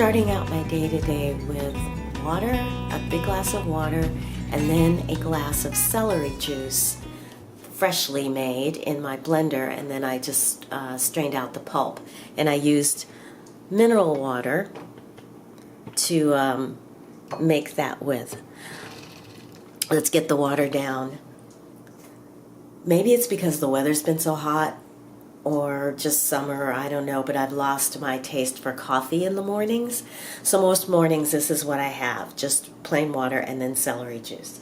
starting out my day today with water, a big glass of water, and then a glass of celery juice, freshly made in my blender, and then I just strained out the pulp. And I used mineral water to make that with. Let's get the water down. Maybe it's because the weather's been so hot, or just summer, I don't know, but I've lost my taste for coffee in the mornings. So most mornings this is what I have, just plain water and then celery juice.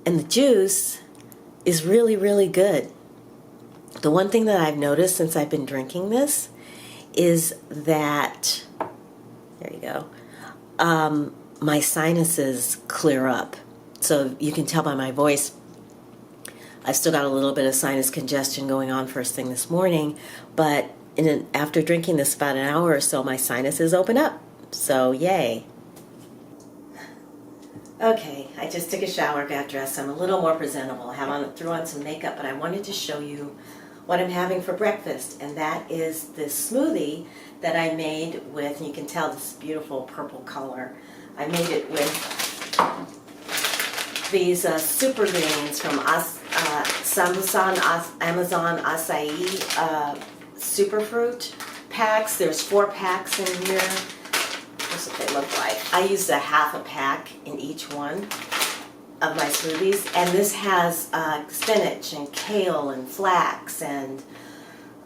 And the juice is really, really good. The one thing that I've noticed since I've been drinking this is that, there you go, my sinuses clear up. So you can tell by my voice, I've still got a little bit of sinus congestion going on first thing this morning, but after drinking this about an hour or so, my sinuses open up. So yay. Okay, I just took a shower, got dressed. I'm a little more presentable. I threw on some makeup, but I wanted to show you what I'm having for breakfast, and that is this smoothie that I made with, and you can tell this beautiful purple color. I made it with these super greens from Amazon Acai Superfruit packs. There's 4 packs in here. Here's what they look like. I used a half a pack in each one of my smoothies, and this has spinach and kale and flax and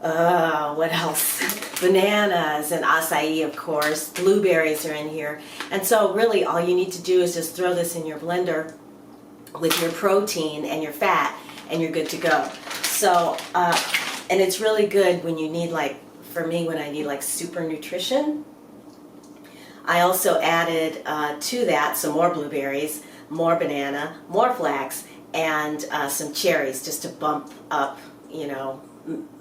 what else? Bananas and acai, of course. Blueberries are in here. And so really all you need to do is just throw this in your blender with your protein and your fat, and you're good to go. So, and it's really good when you need, like, for me, when I need like super nutrition. I also added to that some more blueberries, more banana, more flax, and some cherries just to bump up, you know,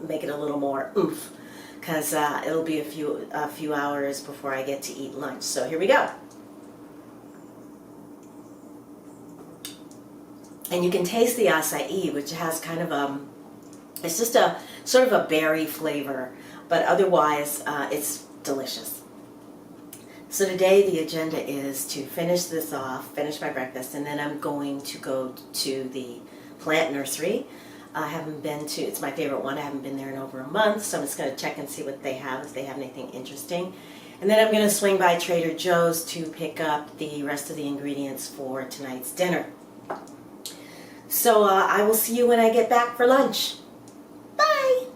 make it a little more oomph, because it'll be a few hours before I get to eat lunch. So here we go. And you can taste the acai, which has kind of it's just a sort of a berry flavor, but otherwise it's delicious. So today the agenda is to finish this off, finish my breakfast, and then I'm going to go to the plant nursery. I haven't been to, it's my favorite one, I haven't been there in over a month, so I'm just going to check and see what they have, if they have anything interesting. And then I'm going to swing by Trader Joe's to pick up the rest of the ingredients for tonight's dinner. So I will see you when I get back for lunch. Bye!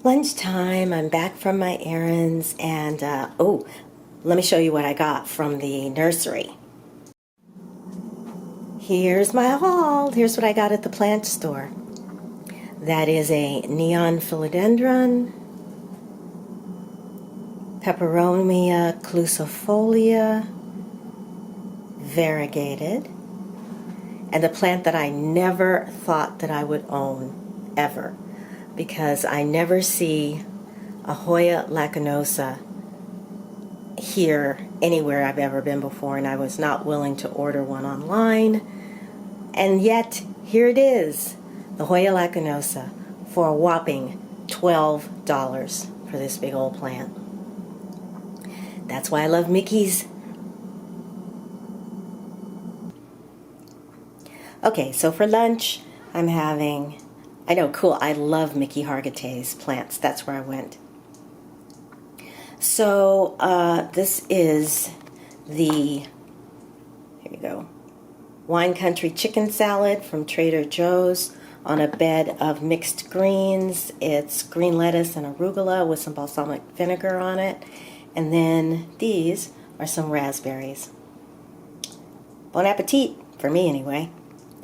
Lunchtime, I'm back from my errands, and oh, let me show you what I got from the nursery. Here's my haul. Here's what I got at the plant store. That is a neon philodendron, Peperomia Clusiifolia, variegated, and a plant that I never thought that I would own, ever, because I never see a Hoya Lacunosa here anywhere I've ever been before, and I was not willing to order one online. And yet, here it is, the Hoya Lacunosa, for a whopping $12 for this big old plant. That's why I love Mickey's. Okay, so for lunch, I'm having, I know, cool, I love Mickey Hargitay's plants. That's where I went. So, this is the, here you go, Wine Country chicken salad from Trader Joe's on a bed of mixed greens. It's green lettuce and arugula with some balsamic vinegar on it. And then these are some raspberries. Bon appetit, for me anyway.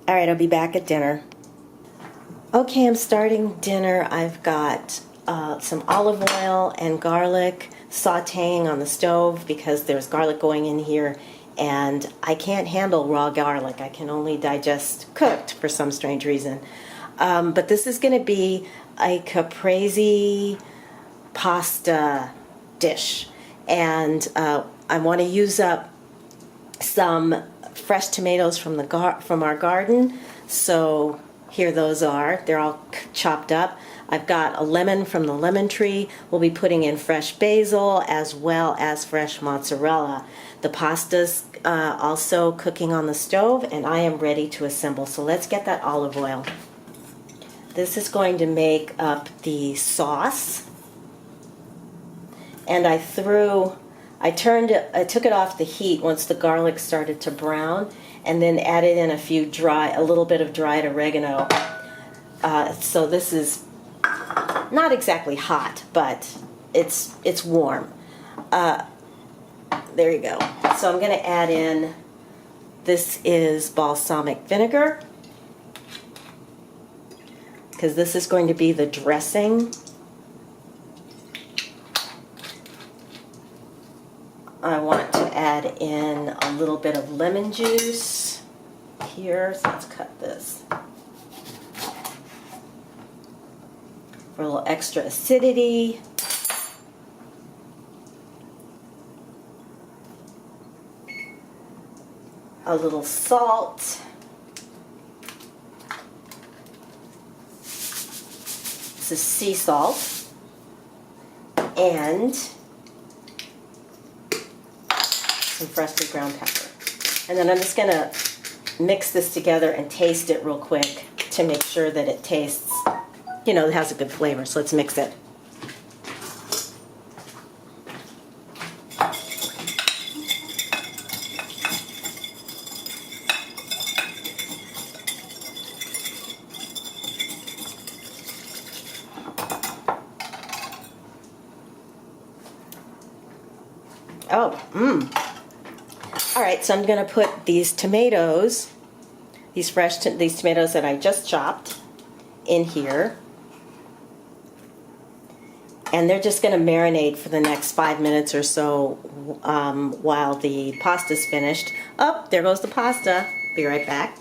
All right, I'll be back at dinner. Okay, I'm starting dinner. I've got some olive oil and garlic sauteing on the stove because there's garlic going in here, and I can't handle raw garlic. I can only digest cooked for some strange reason. But this is going to be a caprese pasta dish, and I want to use up some fresh tomatoes from our garden. So here those are. They're all chopped up. I've got a lemon from the lemon tree. We'll be putting in fresh basil as well as fresh mozzarella. The pasta's also cooking on the stove, and I am ready to assemble. So let's get that olive oil. This is going to make up the sauce. And I took it off the heat once the garlic started to brown, and then added in a little bit of dried oregano. So this is not exactly hot, but it's warm. There you go. So I'm going to add in, this is balsamic vinegar, because this is going to be the dressing. I want to add in a little bit of lemon juice here, so let's cut this for a little extra acidity. A little salt. This is sea salt. And some freshly ground pepper. And then I'm just going to mix this together and taste it real quick to make sure that it tastes, it has a good flavor. So let's mix it. All right, so I'm going to put these tomatoes, these tomatoes that I just chopped, in here. And they're just going to marinate for the next 5 minutes or so while the pasta's finished. Oh, there goes the pasta. Be right back.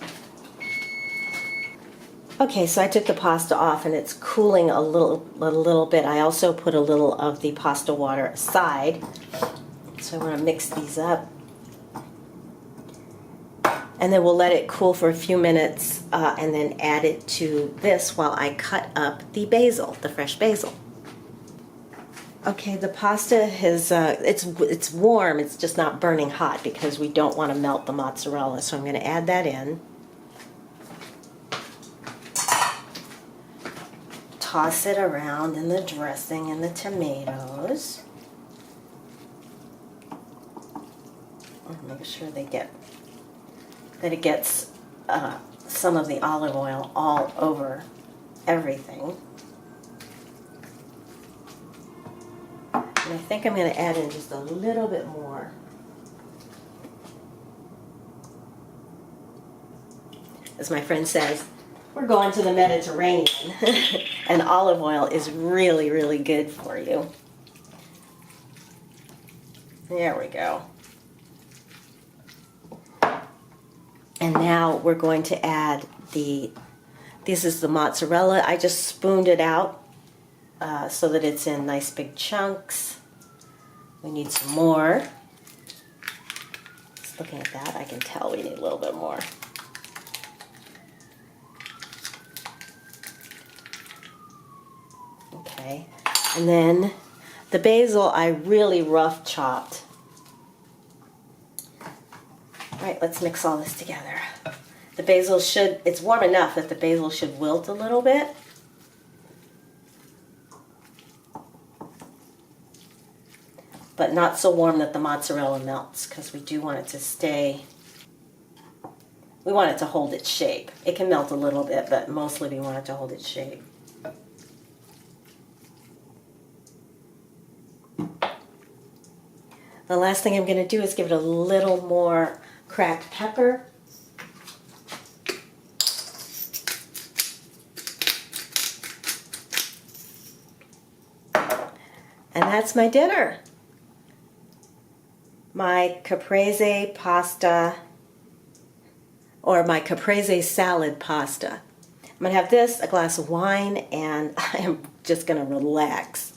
Okay, so I took the pasta off and it's cooling a little bit. I also put a little of the pasta water aside. So I want to mix these up. And then we'll let it cool for a few minutes and then add it to this while I cut up the basil, the fresh basil. Okay, the pasta has, it's warm, it's just not burning hot because we don't want to melt the mozzarella. So I'm going to add that in. Toss it around in the dressing and the tomatoes. Make sure that it gets some of the olive oil all over everything. And I think I'm going to add in just a little bit more. As my friend says, we're going to the Mediterranean, and olive oil is really, really good for you. There we go. And now we're going to add this is the mozzarella. I just spooned it out so that it's in nice big chunks. We need some more. Just looking at that, I can tell we need a little bit more. Okay, and then the basil I really rough chopped. All right, let's mix all this together. The basil it's warm enough that the basil should wilt a little bit. But not so warm that the mozzarella melts, because we do want it to stay, we want it to hold its shape. It can melt a little bit, but mostly we want it to hold its shape. The last thing I'm going to do is give it a little more cracked pepper. And that's my dinner. My caprese pasta, or my caprese salad pasta. I'm going to have this, a glass of wine, and I am just going to relax.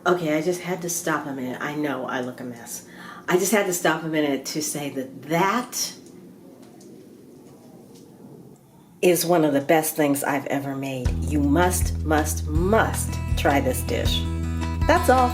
Okay, I just had to stop a minute. I know I look a mess. I just had to stop a minute to say that is one of the best things I've ever made. You must try this dish. That's all.